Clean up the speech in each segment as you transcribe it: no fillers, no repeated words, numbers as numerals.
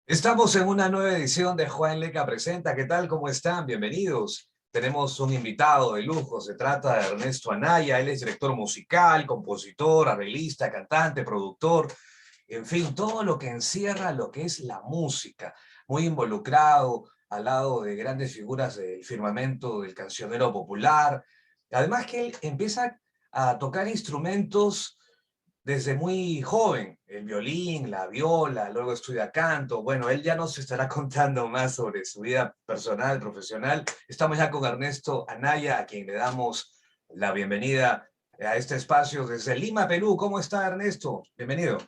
Estamos en una nueva edición de Juan Leca Presenta. ¿Qué tal? ¿Cómo están? Bienvenidos. Tenemos un invitado de lujo. Se trata de Ernesto Anaya. Él es director musical, compositor, arreglista, cantante, productor. En fin, todo lo que encierra lo que es la música. Muy involucrado al lado de grandes figuras del firmamento del cancionero popular. Además que él empieza a tocar instrumentos desde muy joven, el violín, la viola, luego estudia canto. Bueno, él ya nos estará contando más sobre su vida personal, profesional. Estamos ya con Ernesto Anaya, a quien le damos la bienvenida a este espacio desde Lima, Perú. ¿Cómo está, Ernesto? Bienvenido.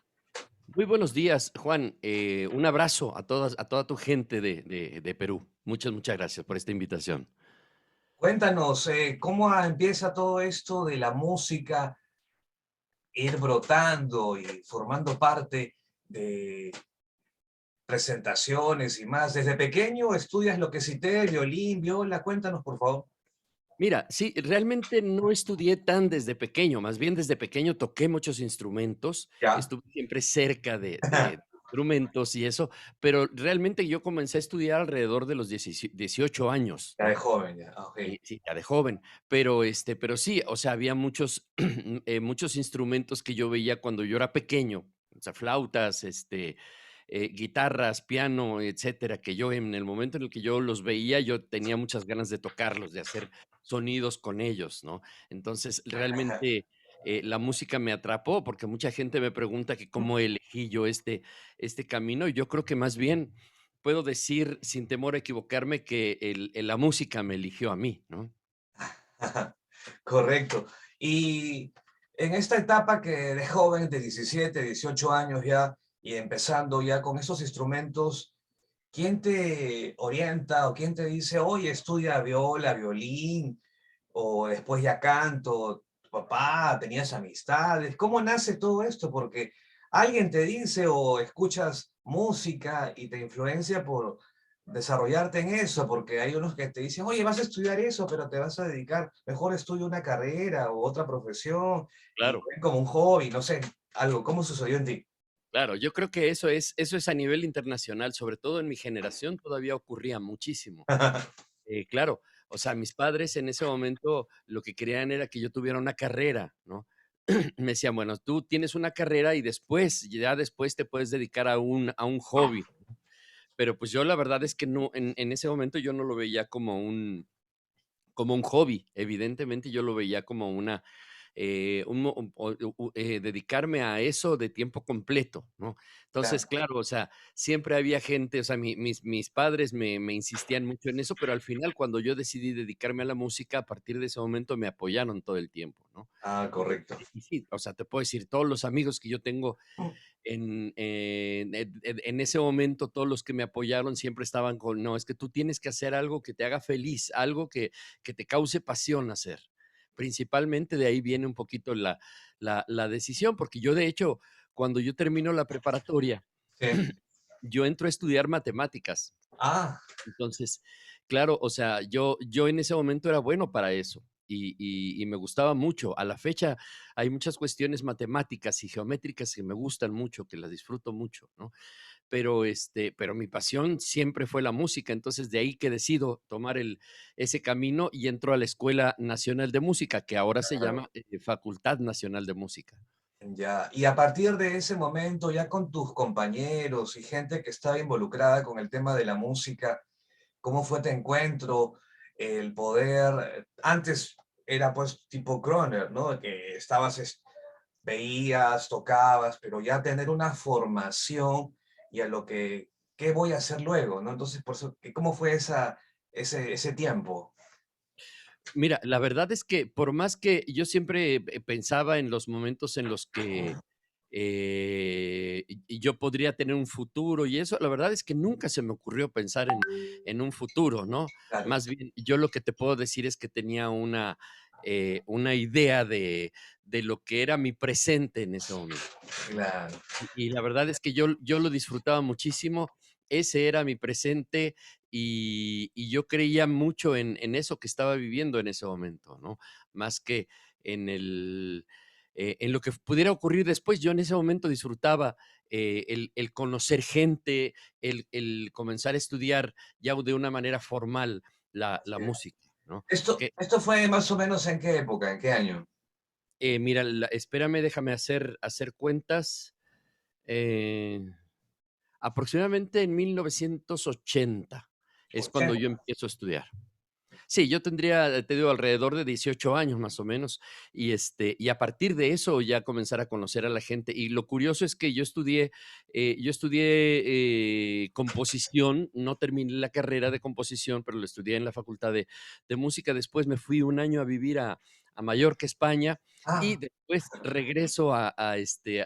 Muy buenos días, Juan. Un abrazo a toda tu gente de Perú. Muchas gracias por esta invitación. Cuéntanos, ¿cómo empieza todo esto de la música ir brotando y formando parte de presentaciones y más? ¿Desde pequeño estudias lo que cité, violín, viola? Cuéntanos, por favor. Mira, sí, realmente no estudié tan desde pequeño, más bien desde pequeño toqué muchos instrumentos, Ya. estuve siempre cerca de instrumentos y eso, pero realmente yo comencé a estudiar alrededor de los 18 años, Ya de ¿no? joven, ya, ok. Y sí, ya de joven, pero sí, o sea, había muchos, muchos instrumentos que yo veía cuando yo era pequeño, o sea, flautas, guitarras, piano, etcétera, que yo en el momento en el que yo los veía, yo tenía muchas ganas de tocarlos, de hacer sonidos con ellos, ¿no? Entonces, realmente, la música me atrapó, porque mucha gente me pregunta que cómo elegí yo este camino, y yo creo que más bien puedo decir, sin temor a equivocarme, que la música me eligió a mí, ¿no? Correcto. Y en esta etapa que de joven, de 17, 18 años ya, y empezando ya con esos instrumentos, ¿quién te orienta o quién te dice, oye, estudia viola, violín, o después ya canto? ¿Tu papá, tenías amistades? ¿Cómo nace todo esto? Porque alguien te dice o escuchas música y te influencia por desarrollarte en eso, porque hay unos que te dicen, oye, vas a estudiar eso, pero te vas a dedicar, mejor estudia una carrera o otra profesión, y lo Claro, ven como un hobby, no sé, algo. ¿Cómo sucedió en ti? claro, yo creo que eso es a nivel internacional, sobre todo en mi generación todavía ocurría muchísimo. Claro, o sea, mis padres en ese momento lo que querían era que yo tuviera una carrera, ¿no? Me decían: "Bueno, tú tienes una carrera y ya después te puedes dedicar a un hobby". Pero, pues, yo la verdad es que no, en ese momento yo no lo veía como un hobby. Evidentemente, yo lo veía como un mo o dedicarme a eso de tiempo completo, ¿no? Entonces, Claro. claro, o sea, siempre había gente, o sea, mis padres me insistían mucho en eso, pero al final, cuando yo decidí dedicarme a la música, a partir de ese momento me apoyaron todo el tiempo, ¿no? Ah, Y correcto. y sí, o sea, te puedo decir, todos los amigos que yo tengo en ese momento, todos los que me apoyaron siempre estaban con: "No, es que tú tienes que hacer algo que te haga feliz, algo que te cause pasión hacer". Principalmente de ahí viene un poquito la decisión, porque yo, de hecho, cuando yo termino la preparatoria, Sí. yo entro a estudiar matemáticas. Ah, Entonces, claro, o sea, yo en ese momento era bueno para eso y me gustaba mucho. A la fecha hay muchas cuestiones matemáticas y geométricas que me gustan mucho, que las disfruto mucho, ¿no? Pero mi pasión siempre fue la música, entonces de ahí que decido tomar ese camino y entro a la Escuela Nacional de Música, que ahora se claro. llama, Facultad Nacional de Música. Ya, y a partir de ese momento, ya con tus compañeros y gente que estaba involucrada con el tema de la música, ¿cómo fue tu encuentro? El poder, antes era pues tipo Croner, ¿no? Que veías, tocabas, pero ya tener una formación y a lo que, ¿qué voy a hacer luego? ¿No? Entonces, por eso, ¿cómo fue ese tiempo? Mira, la verdad es que por más que yo siempre pensaba en los momentos en los que y yo podría tener un futuro y eso, la verdad es que nunca se me ocurrió pensar en un futuro, ¿no? Claro, Más bien, yo lo que te puedo decir es que tenía una idea de lo que era mi presente en ese momento. claro. Y la verdad es que yo lo disfrutaba muchísimo, ese era mi presente y yo creía mucho en eso que estaba viviendo en ese momento, ¿no? Más que en el en lo que pudiera ocurrir después. Yo en ese momento disfrutaba el conocer gente, el comenzar a estudiar ya de una manera formal la Así es. música, ¿no? Esto, Que, esto fue más o menos en qué época, en qué año. mira, espérame, déjame hacer cuentas. eh, Aproximadamente en 1980 es cuando yo 80. empiezo a estudiar. Sí, yo tendría, te digo, alrededor de 18 años más o menos, y a partir de eso ya comenzar a conocer a la gente. Y lo curioso es que yo estudié composición, no terminé la carrera de composición, pero lo estudié en la Facultad de Música. Después me fui un año a vivir a Mallorca, España, y Ah, después regreso a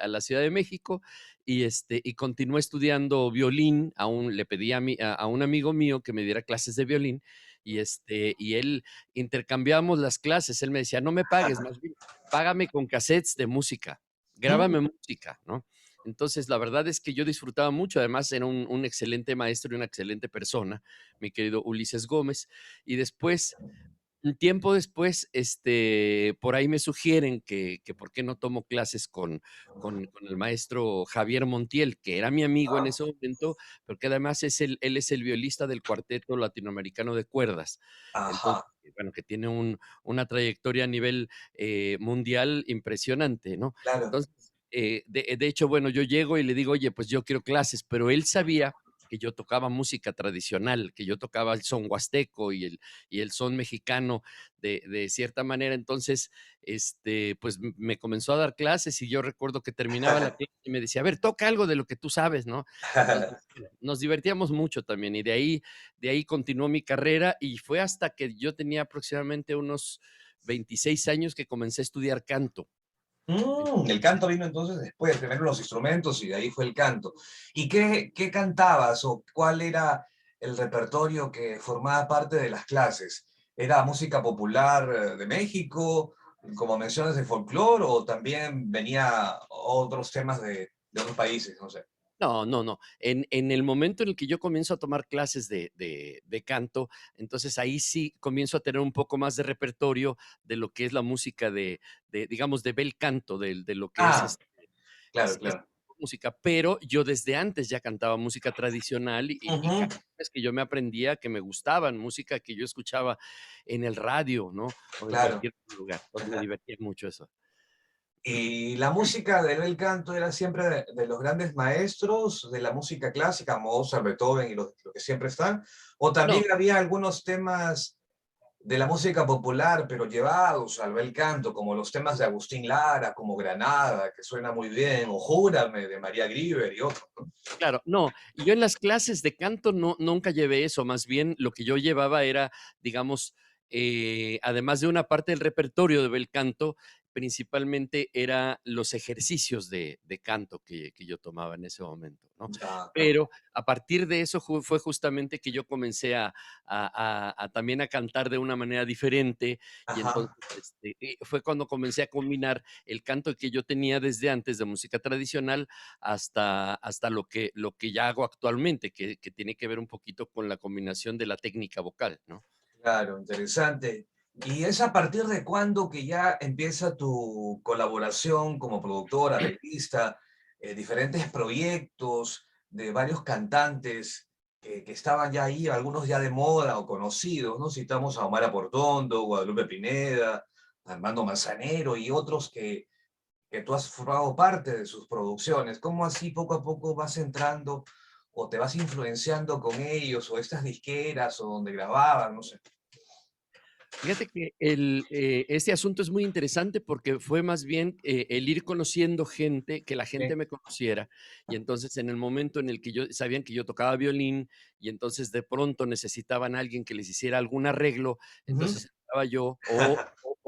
la Ciudad de México y continué estudiando violín. Aún le pedí a un amigo mío que me diera clases de violín y él intercambiábamos las clases. Él me decía: "No me pagues, más bien págame con cassettes de música, mm, grábame música", ¿no? Entonces, la verdad es que yo disfrutaba mucho, además era un excelente maestro y una excelente persona, mi querido Ulises Gómez. Y después, un tiempo después, por ahí me sugieren que por qué no tomo clases con el maestro Javier Montiel, que era mi amigo en ah, ese momento, pero que además él es el violista del Cuarteto Latinoamericano de Cuerdas. Entonces, ajá, bueno, que tiene una trayectoria a nivel mundial impresionante, ¿no? claro. Entonces, de hecho, bueno, yo llego y le digo: "Oye, pues yo quiero clases", pero él sabía que yo tocaba música tradicional, que yo tocaba el son huasteco y el son mexicano de cierta manera. Entonces, pues me comenzó a dar clases y yo recuerdo que terminaba la clase y me decía: "A ver, toca algo de lo que tú sabes", ¿no? Entonces, nos divertíamos mucho también y de ahí continuó mi carrera y fue hasta que yo tenía aproximadamente unos 26 años que comencé a estudiar canto. El canto vino entonces después, primero los instrumentos y de ahí fue el canto. ¿Y qué cantabas o cuál era el repertorio que formaba parte de las clases? ¿Era música popular de México, como mencionas de folclore, o también venía otros temas de otros países? No sé. No, no, no. En el momento en el que yo comienzo a tomar clases de canto, entonces ahí sí comienzo a tener un poco más de repertorio de lo que es la música digamos, de bel canto, de lo que es Ah, claro, es claro. música, pero yo desde antes ya cantaba música tradicional y Ujú, canciones que yo me aprendía que me gustaban, música que yo escuchaba en el radio, ¿no? O en claro. cualquier lugar. Entonces me divertía mucho eso. Y la música del bel canto era siempre de los grandes maestros de la música clásica, Mozart, Beethoven y los que siempre están, o también No, había algunos temas de la música popular, pero llevados al bel canto, como los temas de Agustín Lara, como Granada, que suena muy bien, o Júrame de María Grieber y otros, ¿no? claro, no, y yo en las clases de canto nunca llevé eso, más bien lo que yo llevaba era, digamos, además de una parte del repertorio de bel canto, principalmente era los ejercicios de canto que yo tomaba en ese momento, ¿no? Ya, claro. Pero a partir de eso fue justamente que yo comencé a también a cantar de una manera diferente, y entonces, Ajá. fue cuando comencé a combinar el canto que yo tenía desde antes de música tradicional hasta lo que ya hago actualmente, que tiene que ver un poquito con la combinación de la técnica vocal, ¿no? Claro, interesante. ¿Y es a partir de cuándo que ya empieza tu colaboración como productora, arreglista, diferentes proyectos de varios cantantes que estaban ya ahí, algunos ya de moda o conocidos, ¿no? Citamos a Omar Aportondo, Guadalupe Pineda, Armando Manzanero y otros que tú has formado parte de sus producciones. ¿Cómo así poco a poco vas entrando o te vas influenciando con ellos o estas disqueras o donde grababan, no sé? Fíjate que este asunto es muy interesante porque fue más bien el ir conociendo gente, que la gente Sí. me conociera, y entonces en el momento en el que sabían que yo tocaba violín, y entonces de pronto necesitaban a alguien que les hiciera algún arreglo, Ujú. entonces estaba yo, o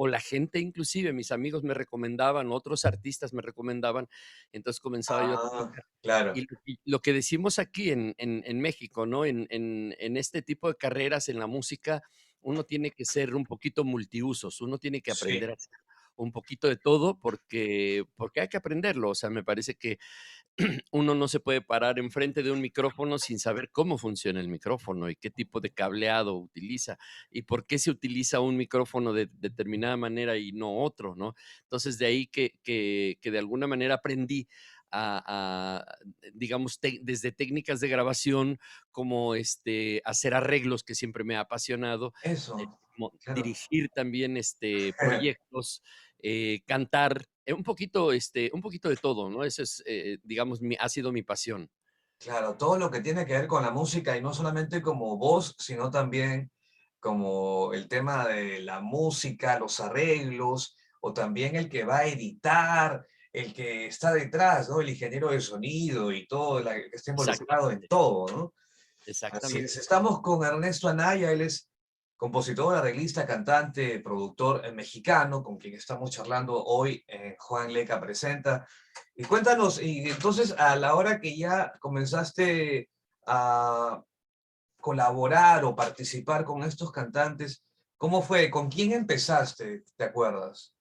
la gente, inclusive mis amigos me recomendaban, otros artistas me recomendaban, entonces comenzaba yo a Ah, tocar. claro. Y lo que decimos aquí en México, ¿no? En este tipo de carreras en la música, uno tiene que ser un poquito multiusos, uno tiene que Sí, aprender a hacer un poquito de todo porque hay que aprenderlo. O sea, me parece que uno no se puede parar enfrente de un micrófono sin saber cómo funciona el micrófono y qué tipo de cableado utiliza y por qué se utiliza un micrófono de determinada manera y no otro, ¿no? Entonces, de ahí que de alguna manera aprendí digamos, desde técnicas de grabación, como hacer arreglos, que siempre me ha apasionado, Eso, claro. dirigir también proyectos, cantar, un poquito de todo, ¿no? Eso es, digamos, ha sido mi pasión. Claro, todo lo que tiene que ver con la música y no solamente como voz, sino también como el tema de la música, los arreglos, o también el que va a editar, el que está detrás, ¿no? El ingeniero de sonido y todo, que está involucrado en Exactamente, todo, ¿no? Así es. exactamente. Estamos con Ernesto Anaya, él es compositor, arreglista, cantante, productor mexicano, con quien estamos charlando hoy en Juan Leca Presenta. Y cuéntanos, y entonces a la hora que ya comenzaste a colaborar o participar con estos cantantes, ¿cómo fue? ¿Con quién empezaste? ¿Te acuerdas?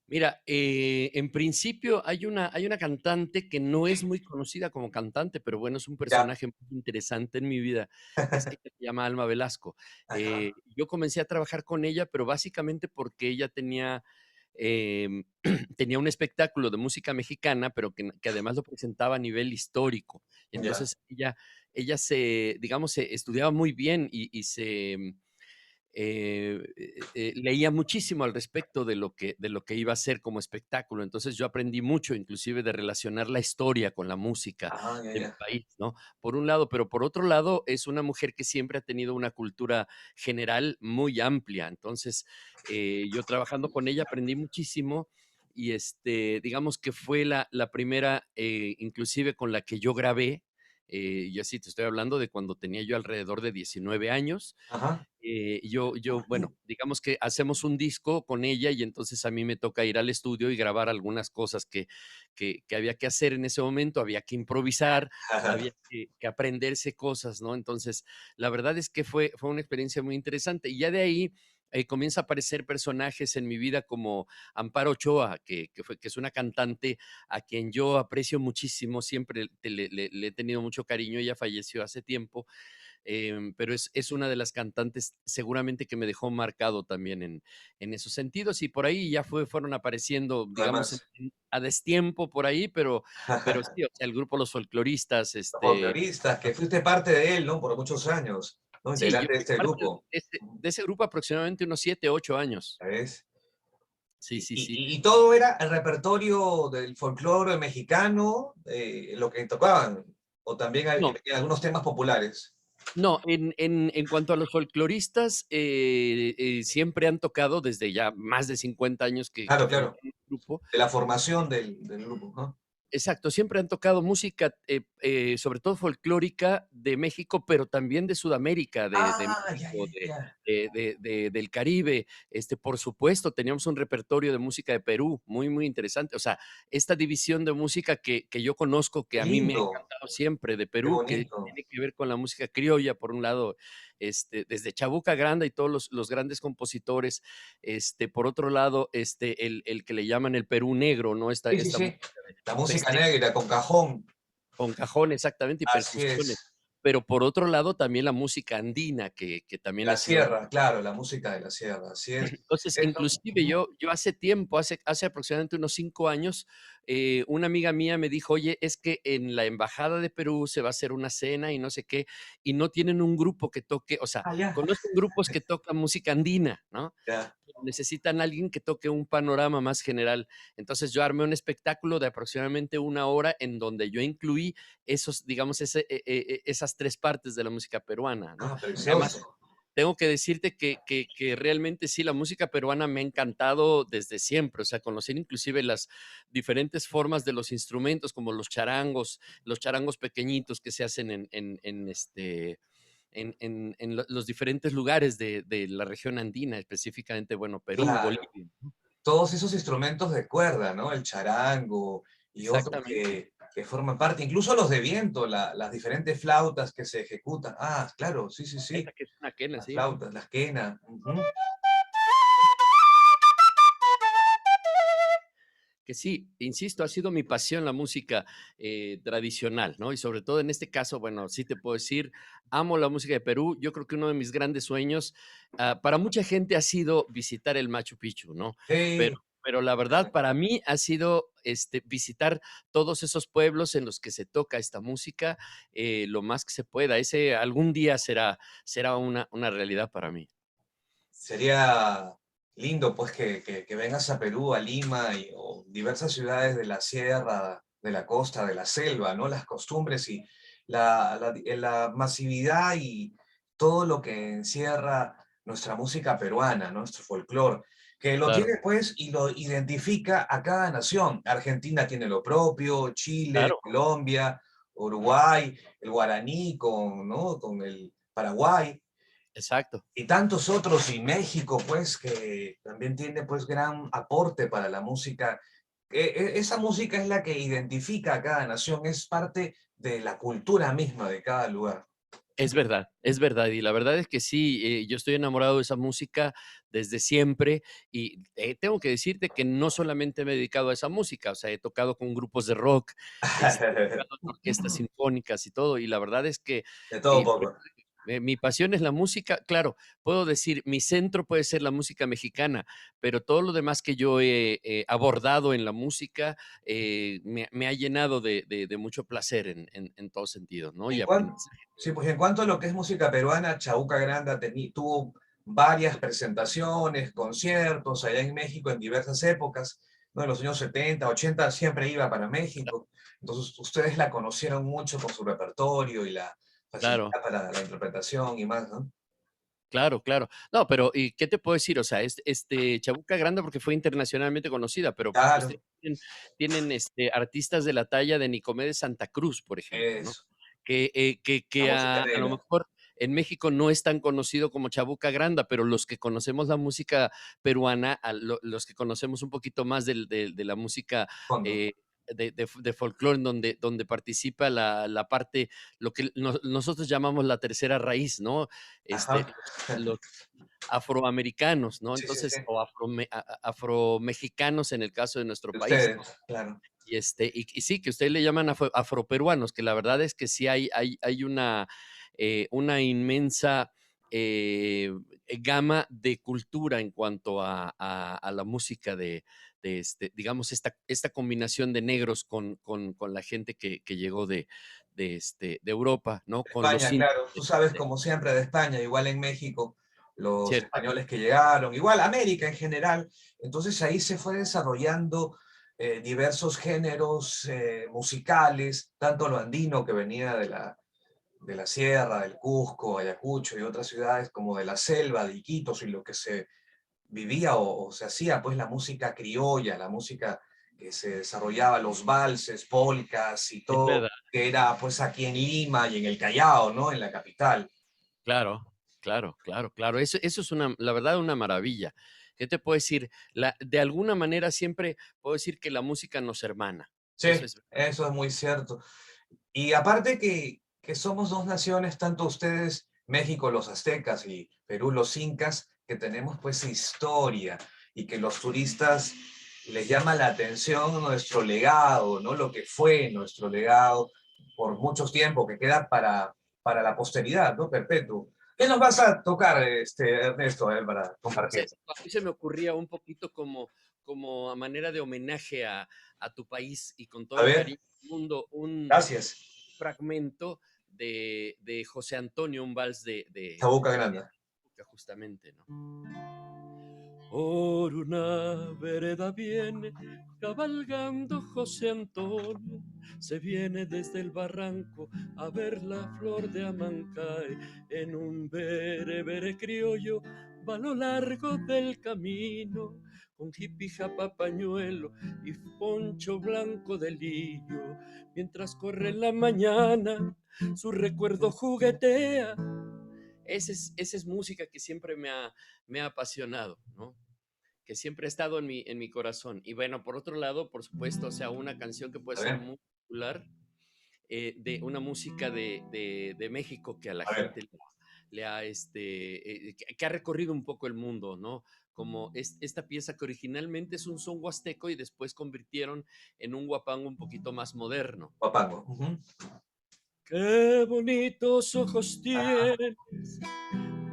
Mira, en principio hay una cantante que no es muy conocida como cantante, pero bueno, es un Ya. personaje muy interesante en mi vida. Ella se llama Alma Velasco. Ajá. Yo comencé a trabajar con ella, pero básicamente porque ella tenía, tenía un espectáculo de música mexicana, pero que además lo presentaba a nivel histórico. Ya. Entonces ella se, digamos, se estudiaba muy bien y se leía muchísimo al respecto de lo que iba a ser como espectáculo. Entonces yo aprendí mucho, inclusive de relacionar la historia con la música Ah, ya, de mi ya. país, ¿no? Por un lado, pero por otro lado es una mujer que siempre ha tenido una cultura general muy amplia. Entonces yo trabajando con ella aprendí muchísimo y digamos que fue la primera, inclusive con la que yo grabé. Y así te estoy hablando de cuando tenía yo alrededor de 19 años. Ajá. Bueno, digamos que hacemos un disco con ella y entonces a mí me toca ir al estudio y grabar algunas cosas que había que hacer en ese momento, había que improvisar, había que aprenderse cosas, ¿no? Entonces, la verdad es que fue una experiencia muy interesante y ya de ahí comienza a aparecer personajes en mi vida como Amparo Ochoa, que es una cantante a quien yo aprecio muchísimo, siempre le he tenido mucho cariño, ella falleció hace tiempo, pero es una de las cantantes seguramente que me dejó marcado también en esos sentidos y por ahí ya fueron apareciendo, digamos, Además, a destiempo por ahí, pero sí, o sea, el grupo Los Folcloristas, los folcloristas, que fuiste parte de él, ¿no? Por muchos años, ¿no? sí, yo Integrante de fui este parte grupo. de ese grupo aproximadamente unos 7 8 años. ¿Sabes? Sí, sí, sí. Y todo era el repertorio del folclore mexicano, lo que tocaban, o también hay, No, algunos temas populares. no, en cuanto a los folcloristas, siempre han tocado desde ya más de 50 años que Claro, claro, formamos el grupo. de la formación del grupo, ¿no? Exacto, siempre han tocado música, sobre todo folclórica de México, pero también de Sudamérica, de Ah, ya, México, ya, ya. del Caribe. Por supuesto, teníamos un repertorio de música de Perú muy interesante. O sea, esta división de música que yo conozco, que Qué a mí me ha lindo, encantado siempre de qué Perú, que bonito. tiene que ver con la música criolla, por un lado, desde Chabuca Granda y todos los grandes compositores. Por otro lado, el que le llaman el Perú negro, ¿no? Sí, sí, Esta sí. música La música festejo negra con cajón. con cajón, exactamente, y Así percusiones. es. Pero por otro lado, también la música andina, que también ha La sido. sierra, claro, la música de la sierra, así es. Entonces, inclusive Ujú. yo hace tiempo, hace aproximadamente unos 5 años, una amiga mía me dijo: "Oye, es que en la embajada de Perú se va a hacer una cena y no sé qué, y no tienen un grupo que toque", o sea, Ah, ya, conocen grupos que tocan música andina, ¿no? ya. Necesitan alguien que toque un panorama más general. Entonces, yo armé un espectáculo de aproximadamente 1 hora en donde yo incluí esos, digamos, esas 3 partes de la música peruana, ¿no? Ah, Además, precioso. tengo que decirte que realmente sí, la música peruana me ha encantado desde siempre, o sea, conocer inclusive las diferentes formas de los instrumentos, como los charangos pequeñitos que se hacen en los diferentes lugares de la región andina, específicamente, bueno, Perú, Claro. Bolivia. Todos esos instrumentos de cuerda, ¿no? El charango y otros Exactamente. que forman parte, incluso los de viento, las diferentes flautas que se ejecutan. Ah, claro, sí, sí, sí. Esa que es una quena, Las sí. flautas, las quenas. Ujú. que sí, insisto, ha sido mi pasión la música tradicional, ¿no? Y sobre todo en este caso, bueno, sí te puedo decir, amo la música de Perú. Yo creo que uno de mis grandes sueños, para mucha gente ha sido visitar el Machu Picchu, ¿no? Pero, Sí, pero la verdad, para mí ha sido visitar todos esos pueblos en los que se toca esta música lo más que se pueda. Ese algún día será una realidad para mí. sería lindo pues que vengas a Perú, a Lima o diversas ciudades de la sierra, de la costa, de la selva, ¿no? Las costumbres y la masividad y todo lo que encierra nuestra música peruana, ¿no? Nuestro folclore, que lo Claro, tiene pues y lo identifica a cada nación. Argentina tiene lo propio, Chile, claro, Colombia, Uruguay, el guaraní ¿no? Con el Paraguay. exacto. Y tantos otros, y México, pues, que también tiene, pues, gran aporte para la música. Esa música es la que identifica a cada nación, es parte de la cultura misma de cada lugar. Es verdad, y la verdad es que sí, yo estoy enamorado de esa música desde siempre y tengo que decirte que no solamente me he dedicado a esa música, o sea, he tocado con grupos de rock, he tocado en orquestas sinfónicas y todo, y la verdad es que De todo un poco. mi pasión es la música. Claro, puedo decir, mi centro puede ser la música mexicana, pero todo lo demás que yo he abordado en la música me ha llenado de mucho placer en todos sentidos, ¿no? Y En cuanto, aprendizaje. sí, pues en cuanto a lo que es música peruana, Chabuca Granda tuvo varias presentaciones, conciertos allá en México en diversas épocas, ¿no? En los años 70, 80 siempre iba para México. Entonces ustedes la conocieron mucho con su repertorio y la Claro. facilidad para la interpretación y más, ¿no? Claro, claro. No, pero, ¿y qué te puedo decir? O sea, Chabuca Granda porque fue internacionalmente conocida, pero ustedes Claro, tienen, artistas de la talla de Nicomé de Santa Cruz, por ejemplo, ¿no? eso, la Que música a lo negra. mejor en México no es tan conocido como Chabuca Granda, pero los que conocemos la música peruana, los que conocemos un poquito más de la música Fondo. eh, de folclore, donde participa la parte, lo que nosotros llamamos la tercera raíz, ¿no? Ajá. Los afroamericanos, ¿no? Sí, sí, sí. Entonces, o afromexicanos en el caso de nuestro De país. ustedes, claro. Y sí, que ustedes le llaman afroperuanos, que la verdad es que sí hay una inmensa eh, gama de cultura en cuanto a la música digamos, esta combinación de negros con la gente que llegó de Europa, ¿no? Con los España, indios. claro. Tú sabes, como siempre, de España, igual en México, los ¿Cierto? españoles que llegaron, igual América en general. Entonces ahí se fue desarrollando diversos géneros musicales, tanto lo andino que venía de la sierra, del Cusco, Ayacucho y otras ciudades, como de la selva, de Iquitos, y lo que se vivía o se hacía, pues la música criolla, la música que se desarrollaba, los valses, polcas y Es todo, verdad. que era pues aquí en Lima y en el Callao, ¿no? En la capital. Claro, claro, claro, claro. Eso es la verdad, una maravilla. ¿Qué te puedo decir? De alguna manera siempre puedo decir que la música nos hermana. Sí, Eso es verdad. eso es muy cierto. Y aparte que somos dos naciones, tanto ustedes, México, los aztecas y Perú, los incas, que tenemos pues historia y que los turistas les llama la atención nuestro legado, ¿no? Lo que fue nuestro legado por mucho tiempo, que queda para la posteridad, ¿no? Perpetuo. ¿Qué nos vas a tocar, Ernesto, a ver, para compartir? A mí se me ocurría un poquito como a manera de homenaje a tu país y con todo A el ver, cariño del mundo, un gracias. fragmento de José Antonio, un vals Chabuca Granda. justamente, ¿no? Por una vereda viene cabalgando José Antonio, se viene desde el barranco a ver la flor de Amancay, en un berebere criollo va a lo largo del camino, con jipija papañuelo y poncho blanco de lillo, mientras corre la mañana, su recuerdo juguetea. Esa es música que siempre me ha apasionado, ¿no? Que siempre ha estado en mi corazón. Y bueno, por otro lado, por supuesto, o sea, una canción que puede A ser ver, muy popular, de una música de México que a la a ver. gente que ha recorrido un poco el mundo, ¿no? Como esta pieza que originalmente es un son huasteco y después convirtieron en un guapango un poquito más moderno. Guapango. Ujú. Qué bonitos ojos tienes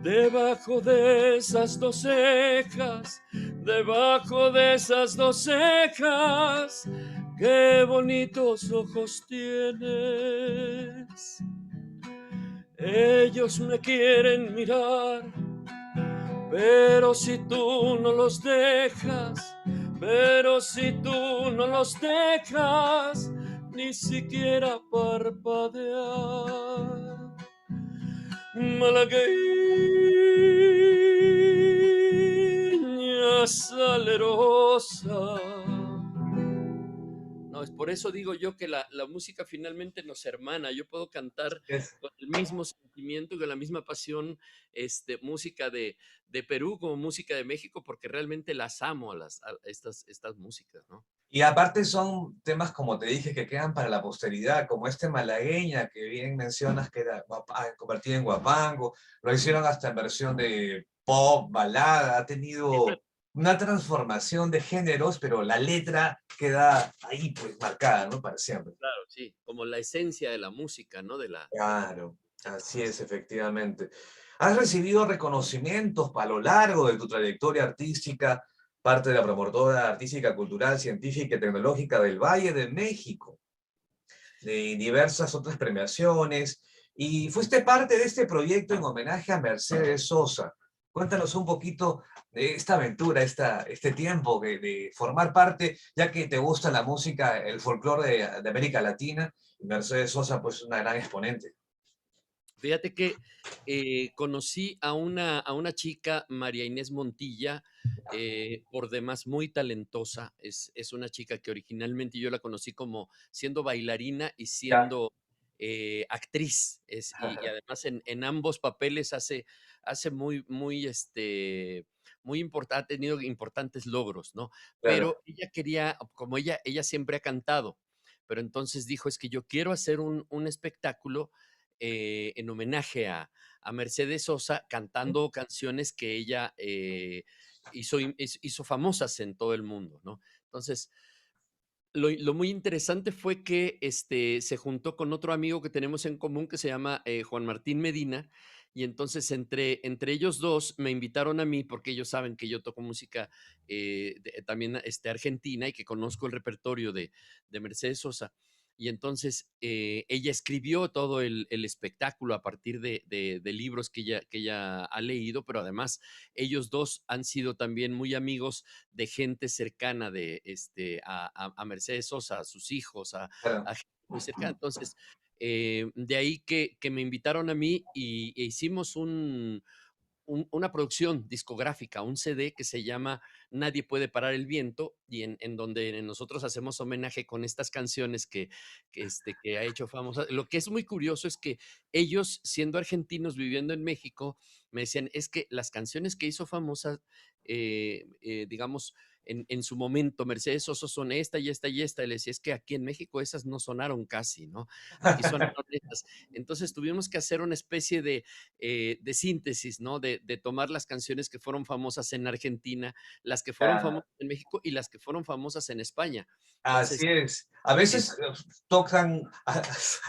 debajo de esas dos cejas, debajo de esas dos cejas. Qué bonitos ojos tienes. Ellos me quieren mirar, pero si tú no los dejas, pero si tú no los dejas, ni siquiera parpadear. Malagueña salerosa. No, es por eso digo yo que la música finalmente nos hermana. Yo puedo cantar Es. con el mismo sentimiento y con la misma pasión, música de Perú como música de México, porque realmente las amo a estas músicas, ¿no? Y aparte son temas, como te dije, que quedan para la posteridad, como este malagueña que bien mencionas que era convertido en guapango, lo hicieron hasta en versión de pop, balada, ha Sí, claro, tenido una transformación de géneros, pero la letra queda ahí pues marcada, ¿no? Para siempre. claro, sí, como la esencia de la música, ¿no? De la Claro, así es, efectivamente. Has recibido reconocimientos a lo largo de tu trayectoria artística, parte de la promotora artística, cultural, científica y tecnológica del Valle de México, de diversas otras premiaciones, y fuiste parte de este proyecto en homenaje a Mercedes Sosa. Cuéntanos un poquito de esta aventura, este tiempo de formar parte, ya que te gusta la música, el folclore de América Latina, y Mercedes Sosa, pues una gran exponente. Fíjate que conocí a una chica, María Inés Montilla, por demás muy talentosa. Es una chica que originalmente yo la conocí como siendo bailarina y Ya. siendo actriz. Y además en ambos papeles hace ha tenido importantes logros, ¿no? Claro. Pero ella quería, como ella siempre ha cantado, pero entonces dijo, es que yo quiero hacer un espectáculo en homenaje a Mercedes Sosa cantando canciones que ella hizo famosas en todo el mundo, ¿no? Entonces, lo muy interesante fue que se juntó con otro amigo que tenemos en común que se llama Juan Martín Medina. Y entonces entre ellos dos me invitaron a mí porque ellos saben que yo toco música también argentina y que conozco el repertorio de Mercedes Sosa. Y entonces ella escribió todo el espectáculo a partir de libros que ella ha leído, pero además ellos dos han sido también muy amigos de gente cercana a Mercedes Sosa, a sus hijos, Claro. a gente muy cercana. Entonces, de ahí que me invitaron a mí e hicimos una producción discográfica, un CD que se llama Nadie puede parar el viento y en donde nosotros hacemos homenaje con estas canciones que ha hecho famosa. Lo que es muy curioso es que ellos, siendo argentinos viviendo en México, me decían, es que las canciones que hizo famosas, digamos, en su momento, Mercedes Sosa son esta y esta y esta. Y le decía, es que aquí en México esas no sonaron casi, ¿no? Aquí sonaron estas. Entonces tuvimos que hacer una especie de síntesis, ¿no? De tomar las canciones que fueron famosas en Argentina, las que fueron Ya. famosas en México y las que fueron famosas en España. Entonces, Así es. A es veces tocan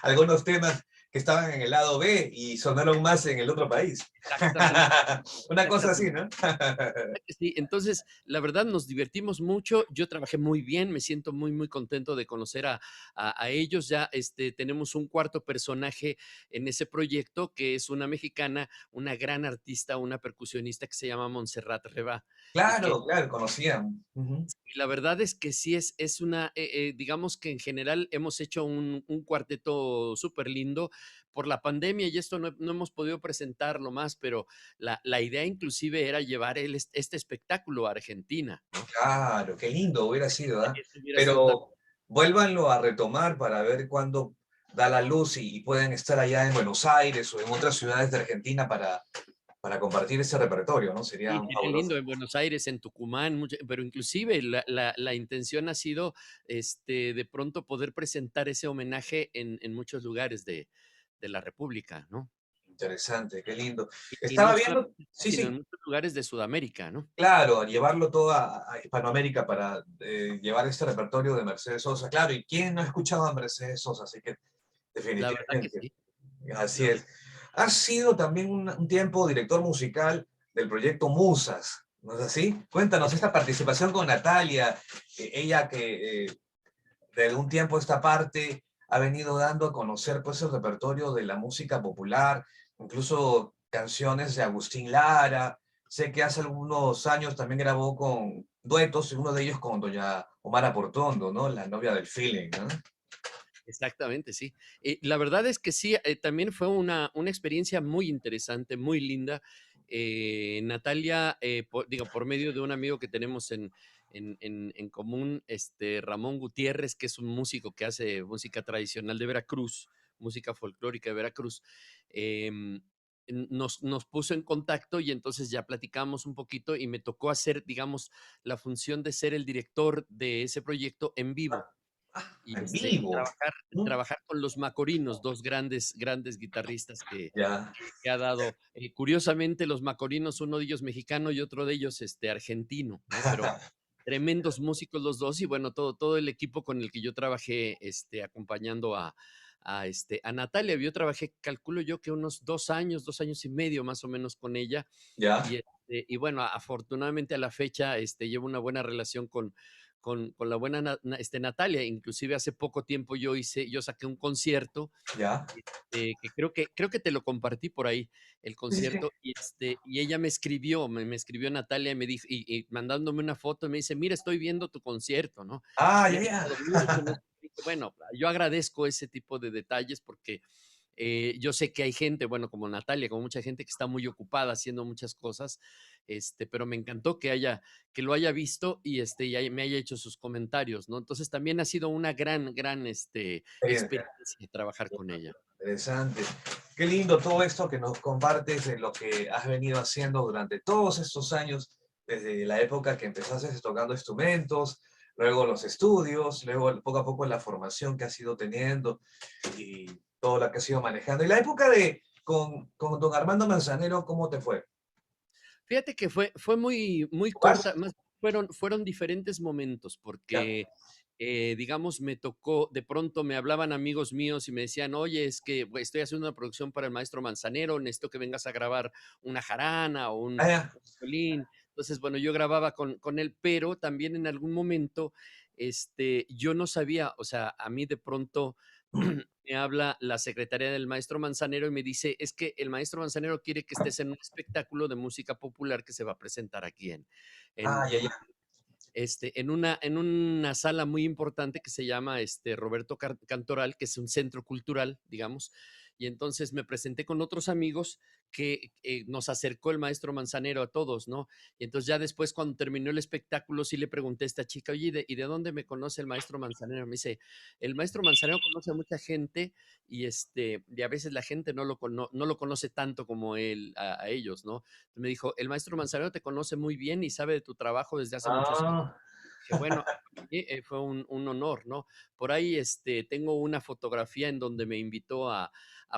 algunos temas que estaban en el lado B y sonaron más en el otro país. exactamente, Una cosa así, exactamente. ¿no? Sí, entonces, la verdad nos divertimos mucho. Yo trabajé muy bien, me siento muy, muy contento de conocer a ellos. Ya tenemos un cuarto personaje en ese proyecto, que es una mexicana, una gran artista, una percusionista que se llama Montserrat Reba, y que Claro, claro, conocían. Ujú. y la verdad es que sí digamos que en general hemos hecho un cuarteto súper lindo. Por la pandemia y esto no hemos podido presentarlo más, pero la idea inclusive era llevar este espectáculo a Argentina, ¿no? Claro, qué lindo hubiera sido, ¿ah? Ese hubiera sido Pero vuélvanlo a retomar para ver cuándo da la luz y pueden estar allá en Buenos Aires o en otras ciudades de Argentina para compartir ese repertorio, ¿no? Sería sí, sería lindo fabuloso. en Buenos Aires, en Tucumán, pero inclusive la intención ha sido, de pronto poder presentar ese homenaje en muchos lugares de la república, ¿no? Interesante, qué lindo. Y no Estaba viendo, solamente, sí, sino en sí, muchos lugares de Sudamérica, ¿no? claro, a llevarlo todo a Hispanoamérica para llevar este repertorio de Mercedes Sosa. Claro, ¿y quién no ha escuchado a Mercedes Sosa? Así que La verdad que definitivamente, sí. así La es. Has sido también un tiempo director musical del proyecto Musas, ¿no es así? Cuéntanos esta participación con Natalia, ella que de algún tiempo a esta parte ha venido dando a conocer pues el repertorio de la música popular, incluso canciones de Agustín Lara. Sé que hace algunos años también grabó con duetos, uno de ellos con doña Omara Portondo, ¿no? La novia del feeling, ¿no? Exactamente, sí. La verdad es que sí, también fue una experiencia muy interesante, muy linda. Natalia, digo, por medio de un amigo que tenemos en común, Ramón Gutiérrez, que es un músico que hace música tradicional de Veracruz, música folclórica de Veracruz, em, nos puso en contacto y entonces ya platicamos un poquito y me tocó hacer, digamos, la función de ser el director de ese proyecto en vivo y, En y vivo. ¿No? trabajar con los Macorinos, dos grandes guitarristas Ya, que ha dado. Curiosamente, los Macorinos, uno de ellos mexicano y otro de ellos argentino, ¿no? Pero tremendos músicos los dos y bueno, todo el equipo con el que yo trabajé acompañando a Natalia. Yo trabajé, calculo yo que unos 2 años, 2 años y medio más o menos con ella. ya, Y bueno, afortunadamente a la fecha llevo una buena relación con la buena Natalia. Inclusive hace poco tiempo yo saqué un concierto ya. que creo que te lo compartí por ahí, el Sí, sí, sí. concierto, y ella me escribió, me escribió Natalia y me dijo, y mandándome una foto, me dice, mira, estoy viendo tu concierto, ¿no? Ah, Me ya, ha ya. gustado mucho, no sé qué. Dije, bueno, yo agradezco ese tipo de detalles porque yo sé que hay gente, bueno, como Natalia, como mucha gente que está muy ocupada haciendo muchas cosas, pero me encantó que lo haya visto me haya hecho sus comentarios, ¿no? Entonces también ha sido una gran, Experiencia. experiencia trabajar con ella. Interesante. Qué lindo todo esto que nos compartes de lo que has venido haciendo durante todos estos años, desde la época que empezaste tocando instrumentos, luego los estudios, luego poco a poco la formación que has ido teniendo y todo lo que has ido manejando. Y la época con don Armando Manzanero, ¿cómo te fue? Fíjate que fue muy ¿Vas? corta, más fueron diferentes momentos, Ya. porque, digamos, me tocó, de pronto me hablaban amigos míos y me decían, oye, es que estoy haciendo una producción para el maestro Manzanero, necesito que vengas a grabar una jarana o Ah, ya. un violín. Entonces, bueno, yo grababa con él, pero también en algún momento, yo no sabía, o sea, a mí de pronto me habla la secretaria del maestro Manzanero y me dice, es que el maestro Manzanero quiere que estés en un espectáculo de música popular que se va a presentar aquí en, Ah, ya, ya. en, en una sala muy importante que se llama Roberto Cantoral, que es un centro cultural, digamos. Y entonces me presenté con otros amigos que nos acercó el maestro Manzanero a todos, ¿no? Y entonces ya después cuando terminó el espectáculo sí le pregunté a esta chica, oye, ¿y de dónde me conoce el maestro Manzanero? Me dice, el maestro Manzanero conoce a mucha gente y a veces la gente no lo conoce tanto como él a ellos, ¿no? Me dijo, el maestro Manzanero te conoce muy bien y sabe de tu trabajo desde hace muchos años. Ah, Dije, bueno, para mí, fue un honor, ¿no? Por ahí tengo una fotografía en donde me invitó a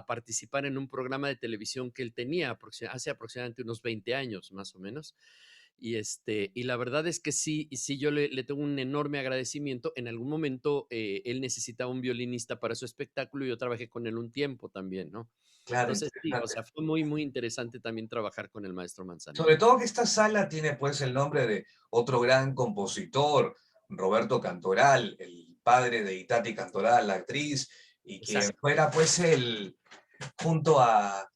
participar en un programa de televisión que él tenía hace aproximadamente unos 20 años, más o menos. Y la verdad es que sí, sí, yo le tengo un enorme agradecimiento. En algún momento él necesitaba un violinista para su espectáculo y yo trabajé con él un tiempo también, ¿no? claro, Entonces, sí, o interesante. sea, fue muy interesante también trabajar con el maestro Sobre Manzanero. todo que esta sala tiene pues el nombre de otro gran compositor, Roberto Cantoral, el padre de Itati Cantoral, la actriz, y quien Exactamente. fuera pues junto a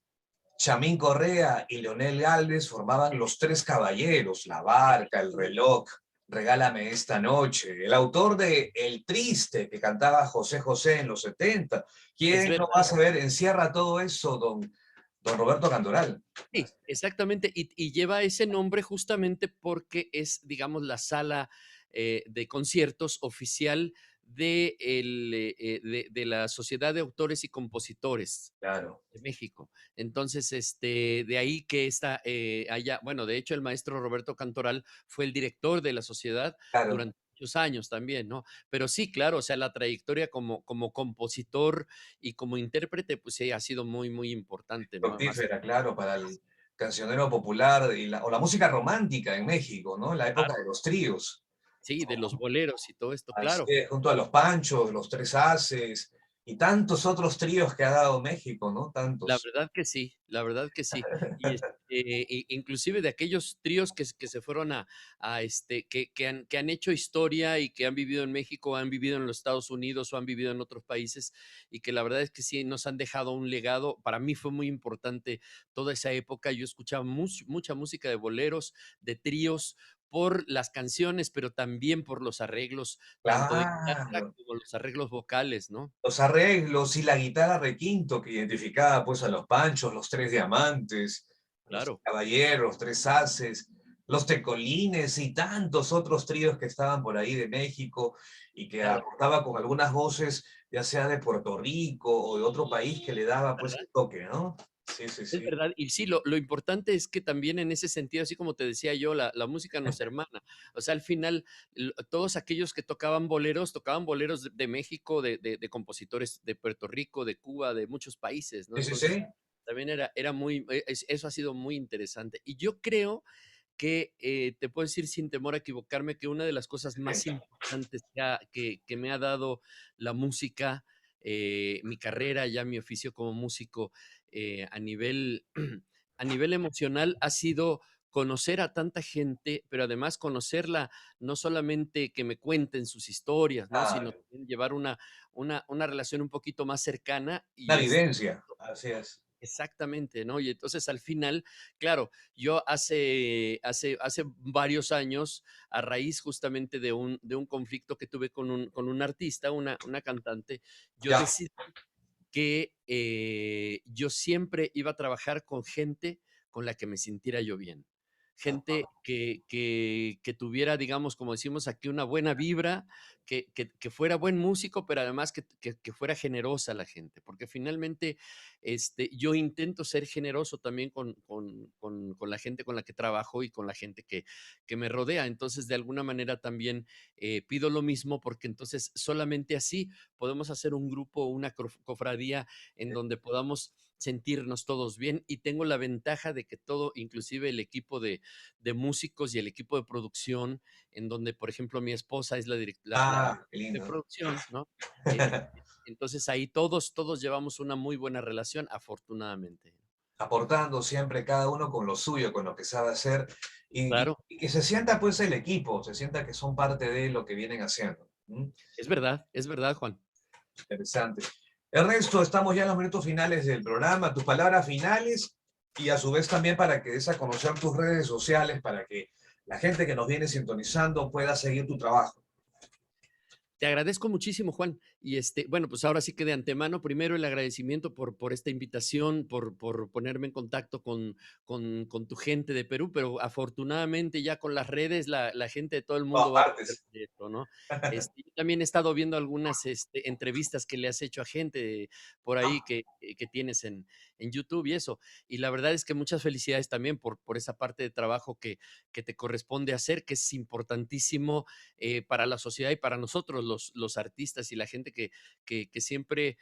Chamín Correa y Leonel Gálvez formaban Los Tres Caballeros, La Barca, El Reloj, Regálame esta noche, el autor de El Triste que cantaba José José en los 70. Es ¿Quién no va a verdad. saber? Encierra todo eso, don Roberto Cantoral. Sí, exactamente. Y lleva ese nombre justamente porque es, digamos, la sala de conciertos oficial de la Sociedad de Autores y Compositores Claro, de México. Entonces, de ahí que está allá, bueno, de hecho, el maestro Roberto Cantoral fue el director de la sociedad claro. durante muchos años también, ¿no? Pero sí, claro, o sea, la trayectoria como compositor y como intérprete, pues sí, ha sido muy, muy importante, ¿no? Más Fructífera, claro, para el cancionero popular o la música romántica en México, ¿no? En la época claro, de los tríos. sí, de los boleros y todo esto, Así claro. es, junto a los Panchos, los Tres Haces y tantos otros tríos que ha dado México, ¿no? La Tantos. verdad que sí, la verdad que sí. Y, inclusive de aquellos tríos que se fueron que han hecho historia y que han vivido en México, han vivido en los Estados Unidos o han vivido en otros países y que la verdad es que sí nos han dejado un legado. Para mí fue muy importante toda esa época. Yo escuchaba mucha música de boleros, de tríos, por las canciones, pero también por los arreglos, tanto de guitarra Claro, como los arreglos vocales, ¿no? los arreglos y la guitarra requinto que identificaba pues a los Panchos, los Tres Diamantes, los Claro, Caballeros, Tres Haces, los Tecolines y tantos otros tríos que estaban por ahí de México y que claro. aportaba con algunas voces, ya sea de Puerto Rico o de otro país que le daba pues el toque, ¿no? Sí, sí, Es sí. verdad, y sí, lo importante es que también en ese sentido, así como te decía yo, la música nos hermana. O sea, al final, todos aquellos que tocaban boleros de México, de compositores de Puerto Rico, de Cuba, de muchos países, ¿no? Sí, sí, Entonces, sí. también era muy, eso ha sido muy interesante. Y yo creo que te puedo decir sin temor a equivocarme que una de las cosas más importantes que me ha dado la música, mi carrera, ya mi oficio como músico, a nivel, a nivel emocional ha sido conocer a tanta gente, pero además conocerla, no solamente que me cuenten sus historias, ¿no? Ah, Sino también llevar una relación un poquito más cercana una y es vivencia, así es. exactamente, ¿no? Y entonces al final, claro, yo hace varios años, a raíz justamente de un conflicto que tuve con un artista, una cantante, yo Ya. decidí que yo siempre iba a trabajar con gente con la que me sintiera yo bien. Gente que tuviera, digamos, como decimos aquí, una buena vibra, que fuera buen músico, pero además que fuera generosa la gente, porque finalmente yo intento ser generoso también con la gente con la que trabajo y con la gente que me rodea. Entonces, de alguna manera también pido lo mismo, porque entonces solamente así podemos hacer un grupo, una cofradía en donde podamos sentirnos todos bien y tengo la ventaja de que todo, inclusive el equipo de músicos y el equipo de producción, en donde, por ejemplo, mi esposa es la Ah, qué de lindo. producción, ¿no? Eh, entonces ahí todos llevamos una muy buena relación, afortunadamente. Aportando siempre cada uno con lo suyo, con lo que sabe hacer, Claro, y que se sienta pues el equipo, se sienta que son parte de lo que vienen haciendo. ¿Mm? es verdad, Juan. Interesante. Ernesto, estamos ya en los minutos finales del programa, tus palabras finales y a su vez también para que des a conocer tus redes sociales, para que la gente que nos viene sintonizando pueda seguir tu trabajo. Te agradezco muchísimo, Juan. Y bueno, pues ahora sí que de antemano, primero el agradecimiento por esta invitación, por ponerme en contacto con tu gente de Perú, pero afortunadamente ya con las redes la gente de todo el Todas mundo va a poder partes. ver esto, ¿no? Yo también he estado viendo algunas entrevistas que le has hecho a gente por ahí que tienes en YouTube y eso. Y la verdad es que muchas felicidades también por esa parte de trabajo que te corresponde hacer, que es importantísimo para la sociedad y para nosotros, los artistas y la gente que siempre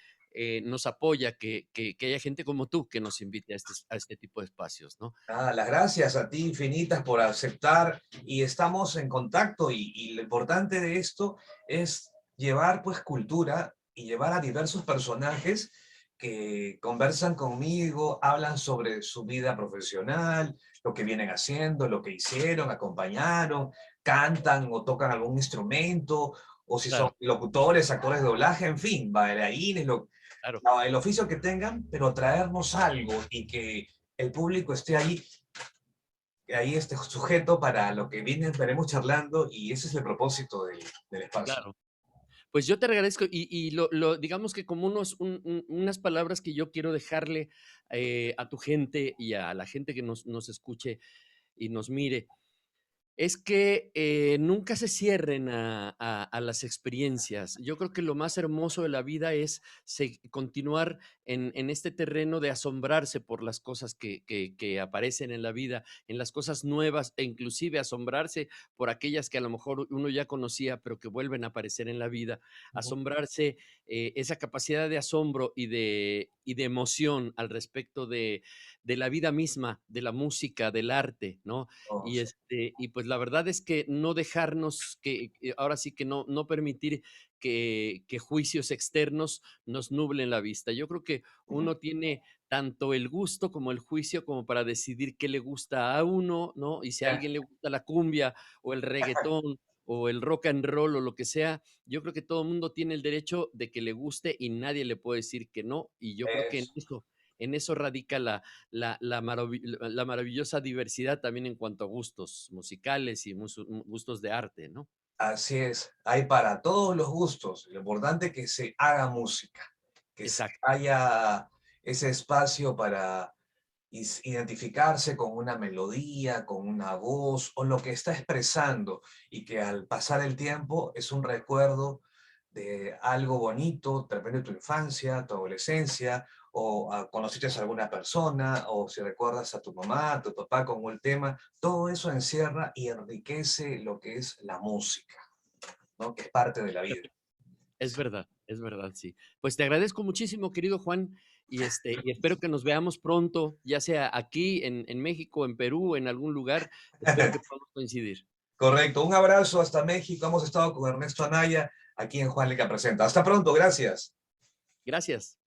nos apoya, que haya gente como tú que nos invite a este tipo de espacios, ¿no? Ah, las gracias a ti infinitas por aceptar y estamos en contacto y lo importante de esto es llevar pues cultura y llevar a diversos personajes que conversan conmigo, hablan sobre su vida profesional, lo que vienen haciendo, lo que hicieron, acompañaron, cantan o tocan algún instrumento, o si son Claro, locutores, actores de doblaje, en fin, bailarines, claro. el oficio que tengan, pero traernos algo y que el público esté ahí este sujeto para lo que viene, estaremos charlando y ese es el propósito del espacio. Claro. Pues yo te agradezco y digamos que como unas palabras que yo quiero dejarle a tu gente y a la gente que nos escuche y nos mire. Es que, nunca se cierren a las experiencias. Yo creo que lo más hermoso de la vida es continuar en este terreno de asombrarse por las cosas que aparecen en la vida, en las cosas nuevas, e inclusive asombrarse por aquellas que a lo mejor uno ya conocía, pero que vuelven a aparecer en la vida. Ujú. Asombrarse, esa capacidad de asombro y de emoción al respecto de la vida misma, de la música, del arte, ¿no? Oh, Y, sí. y pues la verdad es que no dejarnos, que ahora sí que no permitir que juicios externos nos nublen la vista. Yo creo que Ujú. uno tiene tanto el gusto como el juicio como para decidir qué le gusta a uno, ¿no? Y si a Ya, alguien le gusta la cumbia o el reggaetón o el rock and roll o lo que sea, yo creo que todo el mundo tiene el derecho de que le guste y nadie le puede decir que no. Y yo creo que eso. en eso radica la maravillosa diversidad también en cuanto a gustos musicales y gustos de arte, ¿no? Así es, hay para todos los gustos. Lo importante es que se haga música, que se Exacto, haya ese espacio para identificarse con una melodía, con una voz o lo que está expresando y que al pasar el tiempo es un recuerdo de algo bonito, de repente tu infancia, tu adolescencia, o conociste a alguna persona, o si recuerdas a tu mamá, a tu papá con el tema, todo eso encierra y enriquece lo que es la música, ¿no? Que es parte de la vida. es verdad, sí. Pues te agradezco muchísimo, querido Juan, y espero que nos veamos pronto, ya sea aquí en México, en Perú, en algún lugar. Espero que podamos coincidir. Correcto, un abrazo hasta México. Hemos estado con Ernesto Anaya aquí en Juan Lica Presenta. Hasta pronto, gracias. Gracias.